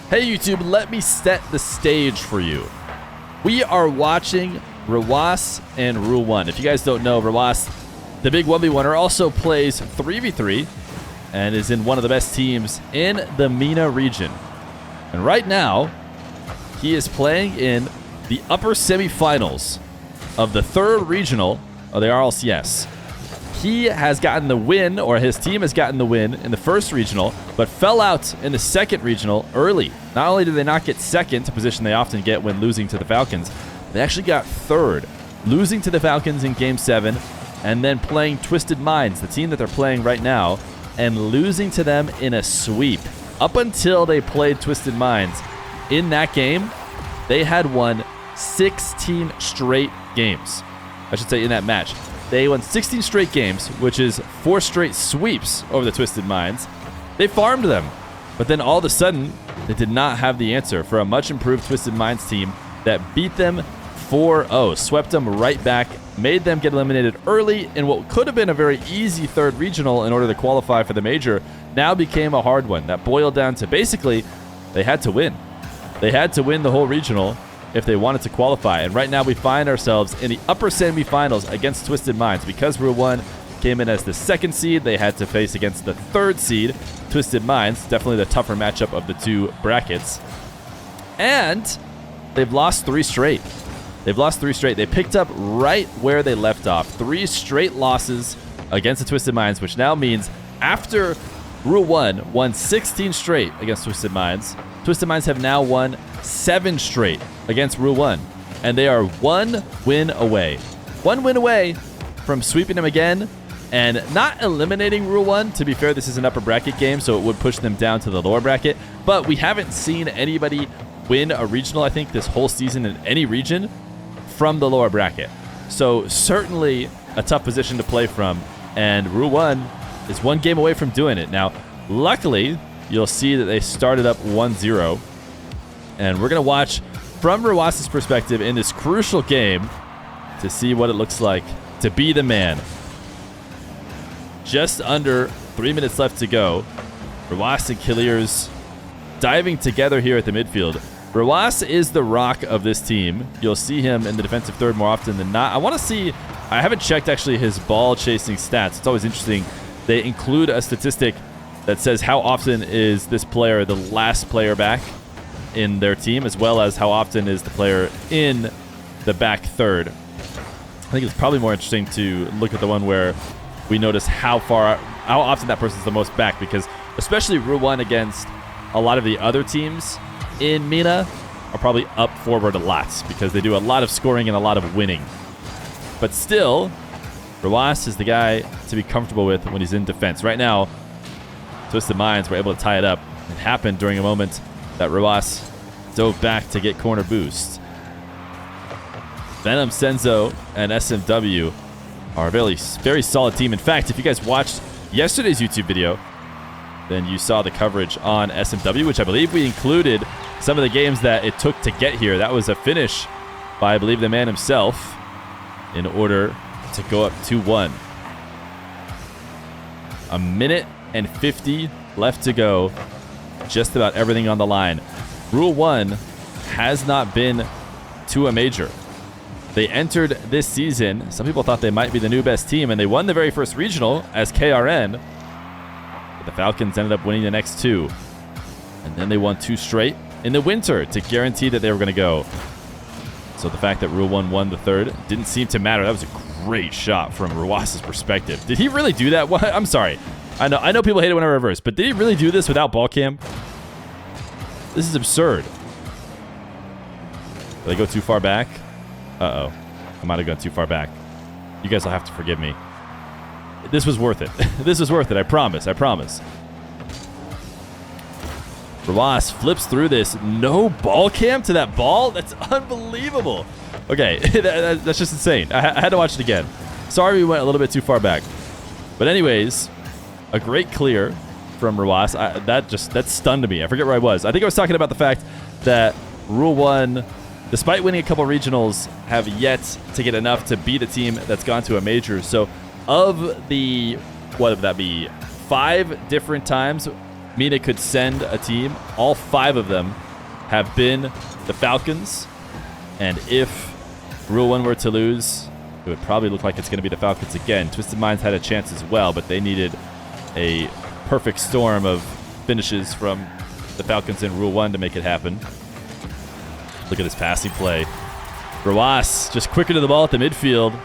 Hey YouTube, let me set the stage for you. We are watching Rawas and Rule 1. If you guys don't know, Rawas, the big 1v1er, also plays 3v3 and is in one of the best teams in the MENA region. And right now, he is playing in the upper semifinals of the third regional of the RLCS. He has gotten the win, or his team has gotten the win in the first regional, but fell out in the second regional early. Not only did they not get second, a position they often get when losing to the Falcons, they actually got third, losing to the Falcons in Game 7, and then playing Twisted Minds, the team that they're playing right now, and losing to them in a sweep. Up until they played Twisted Minds, in that game, they had won 16 straight games. I should say in that match. They won 16 straight games, which is 4 straight sweeps over the Twisted Minds. They farmed them, but then all of a sudden, they did not have the answer for a much improved Twisted Minds team that beat them 4-0, swept them right back, made them get eliminated early in what could have been a very easy third regional in order to qualify for the major, now became a hard one. That boiled down to basically, they had to win. They had to win the whole regional if they wanted to qualify. And right now we find ourselves in the upper semifinals against Twisted Minds. Because Rule 1 came in as the second seed, they had to face against the third seed, Twisted Minds. Definitely the tougher matchup of the two brackets. And they've lost 3 straight. They've lost 3 straight. They picked up right where they left off. 3 straight losses against the Twisted Minds, which now means after Rule 1 won 16 straight against Twisted Minds, Twisted Minds have now won 7 straight against Rule 1. And they are 1 win away. 1 win away from sweeping them again and not eliminating Rule 1. To be fair, this is an upper bracket game, so it would push them down to the lower bracket. But we haven't seen anybody win a regional, I think, this whole season in any region from the lower bracket. So certainly a tough position to play from. And Rule 1 is 1 game away from doing it. Now, luckily, you'll see that they started up 1-0. And we're going to watch from Rawas' perspective in this crucial game to see what it looks like to be the man. Just under 3 minutes left to go. Rawas and Killiers diving together here at the midfield. Rawas is the rock of this team. You'll see him in the defensive third more often than not. I haven't checked actually his ball chasing stats. It's always interesting. They include a statistic that says how often is this player the last player back in their team, as well as how often is the player in the back third. I think it's probably more interesting to look at the one where we notice how often that person's the most back, because especially Rule 1 against a lot of the other teams in MENA are probably up forward a lot because they do a lot of scoring and a lot of winning. But still, Rawas is the guy to be comfortable with when he's in defense. Right now, Twisted Minds were able to tie it up. It happened during a moment that Rawas dove back to get corner boost. Venom, Senzo, and SMW are a very, very solid team. In fact, if you guys watched yesterday's YouTube video, then you saw the coverage on SMW, which I believe we included some of the games that it took to get here. That was a finish by, I believe, the man himself in order to go up 2-1. A minute and 50 left to go. Just about everything on the line. Rule 1 has not been to a major. They entered this season. Some people thought they might be the new best team, and they won the very first regional as KRN. But the Falcons ended up winning the next 2. And then they won 2 straight in the winter to guarantee that they were going to go. So the fact that Rule 1 won the third didn't seem to matter. That was a great shot from Rawas' perspective. Did he really do that? What? I'm sorry. I know people hate it when I reverse, but did he really do this without ball cam? This is absurd. Did I go too far back? Uh-oh. I might have gone too far back. You guys will have to forgive me. This was worth it. This was worth it. I promise. I promise. Rawas flips through this. No ball cam to that ball? That's unbelievable. Okay, that's just insane. I had to watch it again. Sorry we went a little bit too far back. But anyways, a great clear from Rawas. That stunned me. I forget where I was. I think I was talking about the fact that Rule 1, despite winning a couple regionals, have yet to get enough to beat a team that's gone to a major. So of the, what would that be, 5 different times Mina could send a team. All 5 of them have been the Falcons. And if Rule 1 were to lose, it would probably look like it's going to be the Falcons again. Twisted Minds had a chance as well, but they needed a perfect storm of finishes from the Falcons in Rule 1 to make it happen. Look at this passing play. Rawas just quicker to the ball at the midfield.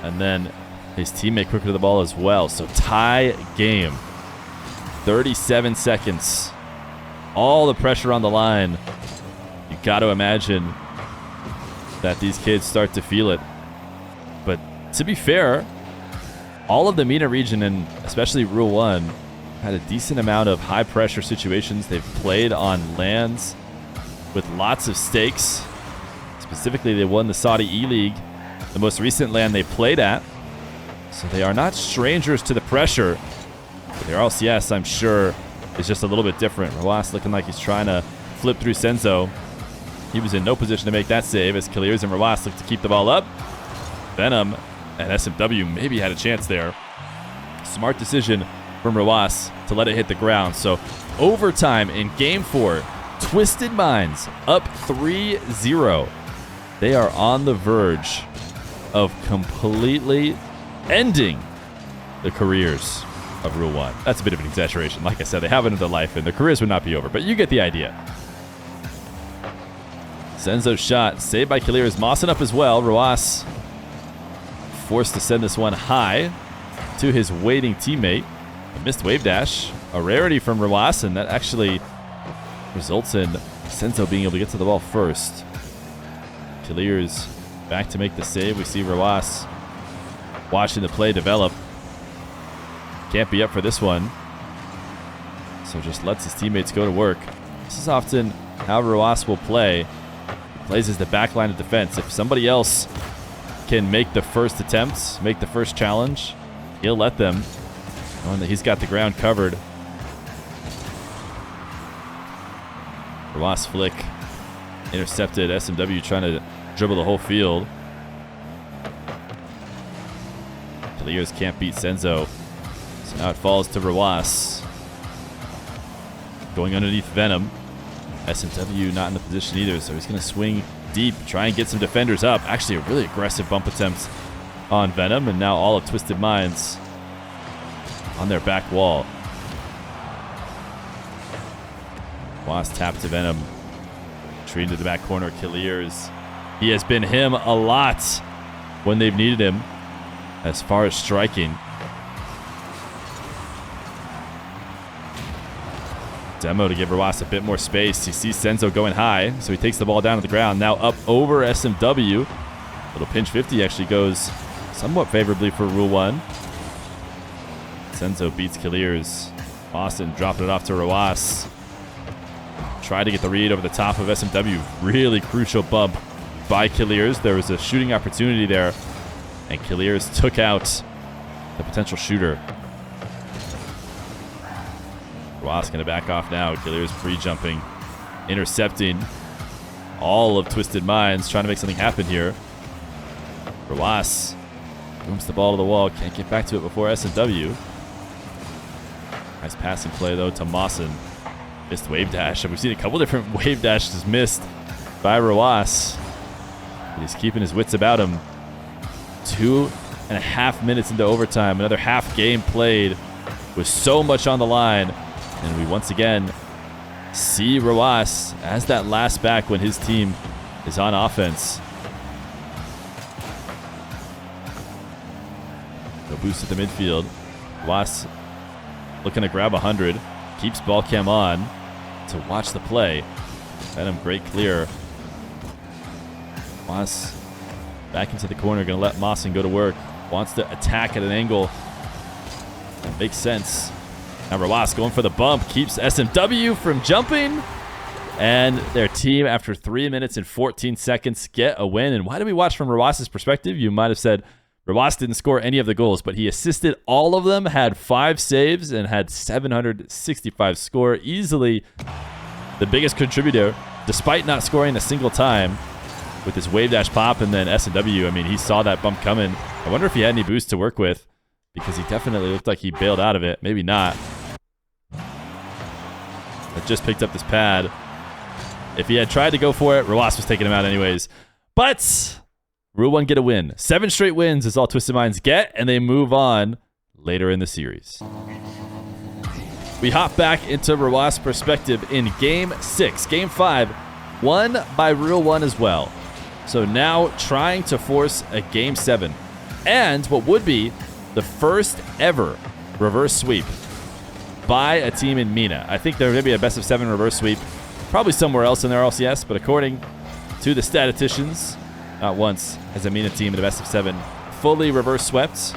And then his teammate quicker to the ball as well. So tie game. 37 seconds. All the pressure on the line. You got to imagine that these kids start to feel it. But to be fair, all of the MENA region, and especially Rule 1, had a decent amount of high-pressure situations. They've played on lands with lots of stakes. Specifically, they won the Saudi E-League, the most recent land they played at. So they are not strangers to the pressure. But their LCS, I'm sure, is just a little bit different. Rawas looking like he's trying to flip through Senzo. He was in no position to make that save as Kaliers and Rawas look to keep the ball up. Venom and SMW maybe had a chance there. Smart decision from Rawas to let it hit the ground. So overtime in Game 4, Twisted Minds up 3-0. They are on the verge of completely ending the careers of Rule 1. That's a bit of an exaggeration. Like I said, they have another life and their careers would not be over, but you get the idea. Senzo's shot saved by Kaliers. Mossing up as well. Rawas forced to send this one high to his waiting teammate. A missed wave dash. A rarity from Rawas, and that actually results in Senzo being able to get to the ball first. Kaliers back to make the save. We see Rawas watching the play develop. Can't be up for this one. So just lets his teammates go to work. This is often how Rawas will play. He plays as the back line of defense. If somebody else can make the first attempts, make the first challenge, he'll let them, knowing that he's got the ground covered. Rawas flick intercepted. SMW trying to dribble the whole field. Kaliers can't beat Senzo. So now it falls to Rawas. Going underneath Venom. SMW not in the position either, so he's going to swing deep, try and get some defenders up. Actually, a really aggressive bump attempt on Venom, and now all of Twisted Minds on their back wall. Rawas tap to Venom. Treating to the back corner, Kaliers. He has been him a lot when they've needed him as far as striking. Demo to give Rawas a bit more space. He sees Senzo going high, so he takes the ball down to the ground. Now up over SMW. Little pinch 50 actually goes somewhat favorably for Rule 1. Senzo beats Kaliers. Austin dropping it off to Rawas. Tried to get the read over the top of SMW. Really crucial bump by Kaliers. There was a shooting opportunity there, and Kaliers took out the potential shooter. Rawas going to back off now. Kaliers pre-jumping, intercepting all of Twisted Minds, trying to make something happen here. Rawas booms the ball to the wall. Can't get back to it before SMW. Nice passing play, though, to Mawson. Missed wave dash. And we've seen a couple different wave dashes missed by Rawas. But he's keeping his wits about him. 2.5 minutes into overtime. Another half game played with so much on the line. And we once again see Rawas as that last back when his team is on offense. The boost at the midfield. Rawas looking to grab 100. Keeps ball cam on to watch the play. Venom, great clear. Rawas back into the corner. Going to let Mawson go to work. Wants to attack at an angle that makes sense. Now Rawas going for the bump. Keeps SMW from jumping. And their team, after 3 minutes and 14 seconds, get a win. And why do we watch from Rawas's perspective? You might have said Rawas didn't score any of the goals, but he assisted all of them, had 5 saves, and had 765 score. Easily the biggest contributor, despite not scoring a single time with his wave dash pop. And then SMW, I mean, he saw that bump coming. I wonder if he had any boost to work with, because he definitely looked like he bailed out of it. Maybe not. just picked up this pad. If he had tried to go for it, Rawas was taking him out anyways. But Rule 1 get a win. 7 straight wins is all Twisted Minds get, and they move on later in the series. We hop back into Rawas' perspective in Game 6. Game 5, won by Rule 1 as well. So now trying to force a Game 7. And what would be the first ever reverse sweep by a team in MENA. I think there may be a best of 7 reverse sweep, probably somewhere else in their LCS, but according to the statisticians, not once has a MENA team in the best of 7 fully reverse swept.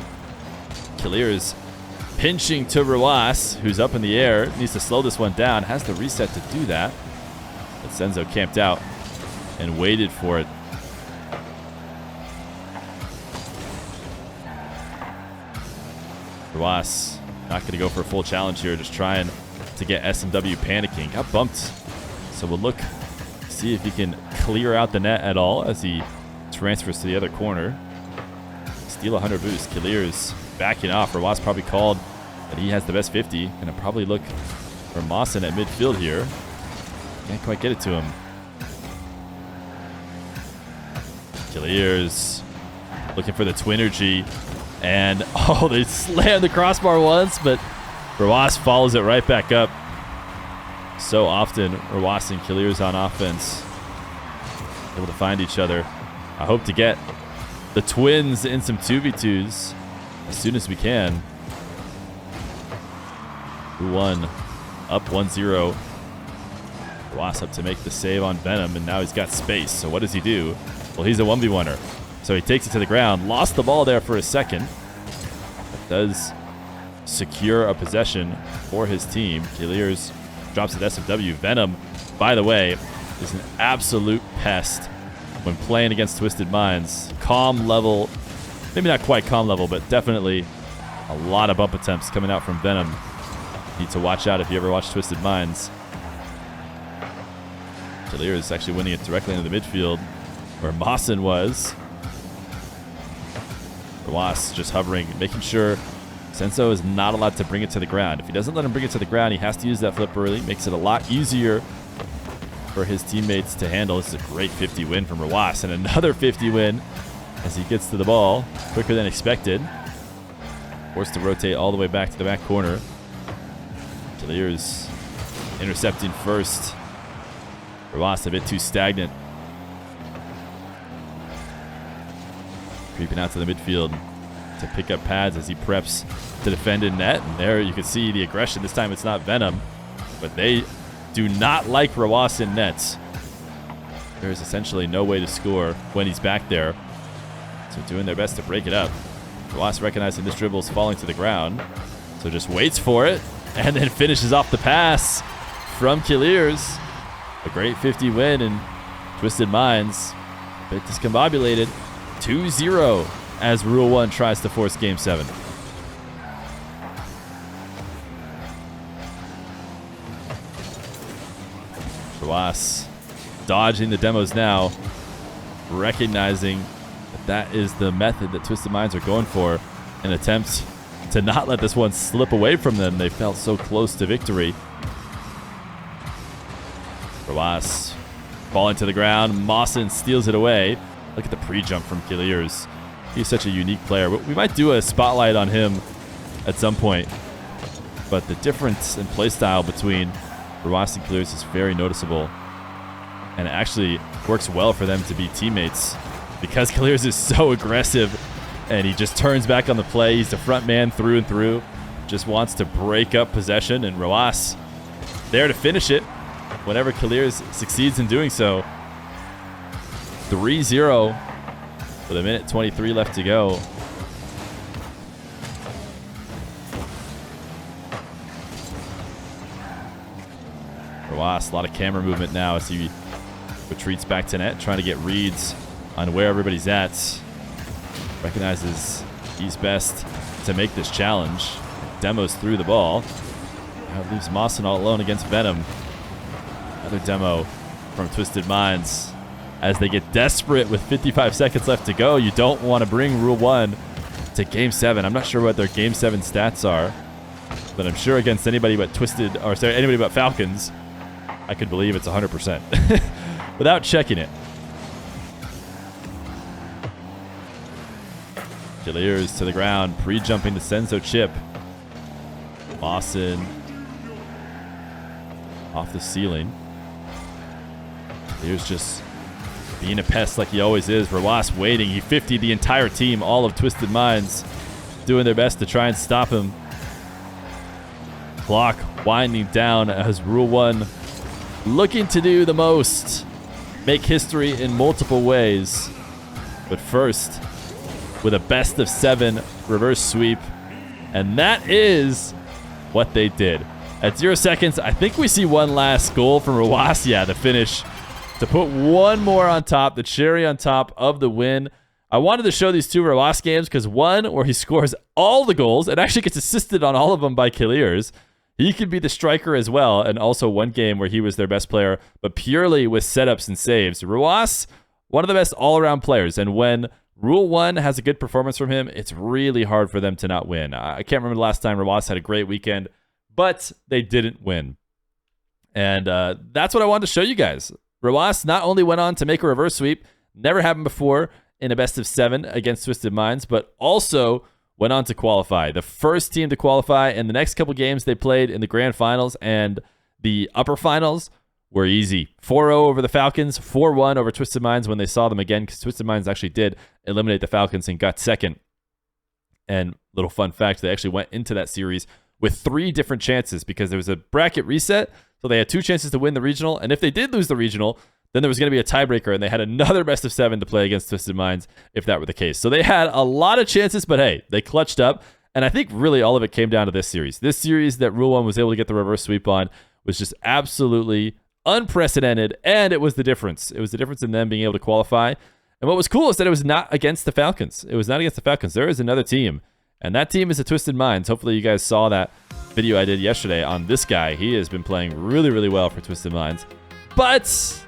Clears pinching to Rawas, who's up in the air, needs to slow this one down, has the reset to do that. But Senzo camped out and waited for it. Rawas not going to go for a full challenge here, just trying to get SMW panicking. Got bumped, so we'll look, see if he can clear out the net at all as he transfers to the other corner. Steal 100 boost. Clears backing off. Rawas probably called that he has the best 50. Gonna probably look for Mawson at midfield here. Can't quite get it to him. Clears looking for the Twinergy. And, oh, they slammed the crossbar once, but Rawas follows it right back up. So often, Rawas and Clears on offense able to find each other. I hope to get the twins in some 2v2s as soon as we can. 2-1, up 1-0. Rawas up to make the save on Venom, and now he's got space. So what does he do? Well, he's a 1v1er. So he takes it to the ground. Lost the ball there for a second. But does secure a possession for his team. Clears drops at SFW. Venom, by the way, is an absolute pest when playing against Twisted Minds. Calm level, maybe not quite calm level, but definitely a lot of bump attempts coming out from Venom. Need to watch out if you ever watch Twisted Minds. Clears is actually winning it directly into the midfield where Mawson was. Rawas just hovering, making sure Senso is not allowed to bring it to the ground. If he doesn't let him bring it to the ground, he has to use that flip early. Makes it a lot easier for his teammates to handle. This is a great 50 win from Rawas, and another 50 win as he gets to the ball quicker than expected. Forced to rotate all the way back to the back corner. Clears intercepting first. Rawas a bit too stagnant. Creeping out to the midfield to pick up pads as he preps to defend in net. And there you can see the aggression. This time it's not Venom, but they do not like Rawas in nets. There is essentially no way to score when he's back there. So doing their best to break it up. Rawas recognizing this dribble is falling to the ground. So just waits for it and then finishes off the pass from Clears. A great 50 win, and Twisted Minds a bit discombobulated. 2-0 as Rule 1 tries to force Game 7. Rawas dodging the demos now, recognizing that that is the method that Twisted Minds are going for, an attempt to not let this one slip away from them. They felt so close to victory. Rawas falling to the ground. Mawson steals it away. Look at the pre-jump from Clears. He's such a unique player. We might do a spotlight on him at some point. But the difference in playstyle between Rawas and Clears is very noticeable. And it actually works well for them to be teammates because Clears is so aggressive and he just turns back on the play. He's the front man through and through. Just wants to break up possession, and Rawas there to finish it whenever Clears succeeds in doing so. 3-0 with a minute 23 left to go. Rawas, a lot of camera movement now as he retreats back to net, trying to get reads on where everybody's at. Recognizes he's best to make this challenge. Demos through the ball. Now it leaves Mawson all alone against Venom. Another demo from Twisted Minds. As they get desperate with 55 seconds left to go, you don't want to bring Rule 1 to Game 7. I'm not sure what their Game 7 stats are, but I'm sure against anybody but anybody but Falcons, I could believe it's 100% without checking it. Killiers to the ground, pre-jumping the Senzo chip. Lawson off the ceiling. Here's just being a pest like he always is. Rawas waiting. He 50'd the entire team, all of Twisted Minds, doing their best to try and stop him. Clock winding down as Rule 1 looking to do the most. Make history in multiple ways. But first, with a best of 7 reverse sweep. And that is what they did. At 0 seconds, I think we see one last goal from Rawas. Yeah, the finish. To put one more on top, the cherry on top of the win. I wanted to show these 2 Rawas games because one where he scores all the goals and actually gets assisted on all of them by Killiers. He could be the striker as well, and also one game where he was their best player, but purely with setups and saves. Rawas, one of the best all-around players, and when Rule 1 has a good performance from him, it's really hard for them to not win. I can't remember the last time Rawas had a great weekend, but they didn't win. And that's what I wanted to show you guys. Rawas not only went on to make a reverse sweep, never happened before in a best of 7 against Twisted Minds, but also went on to qualify. The first team to qualify, and the next couple games they played in the grand finals and the upper finals were easy. 4-0 over the Falcons, 4-1 over Twisted Minds when they saw them again, because Twisted Minds actually did eliminate the Falcons and got second. And little fun fact, they actually went into that series with 3 different chances because there was a bracket reset. So they had 2 chances to win the regional. And if they did lose the regional, then there was going to be a tiebreaker, and they had another best of 7 to play against Twisted Minds if that were the case. So they had a lot of chances, but hey, they clutched up. And I think really all of it came down to this series. This series that Rule 1 was able to get the reverse sweep on was just absolutely unprecedented, and it was the difference. It was the difference in them being able to qualify. And what was cool is that it was not against the Falcons. It was not against the Falcons. There is another team, and that team is the Twisted Minds. Hopefully you guys saw that video I did yesterday on this guy. He has been playing really, really well for Twisted Minds. But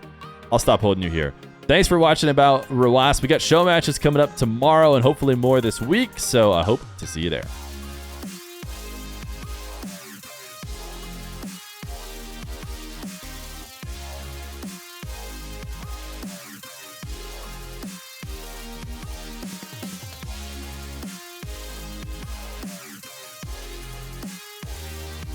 I'll stop holding you here. Thanks for watching about Rawas. We got show matches coming up tomorrow and hopefully more this week, so I hope to see you there.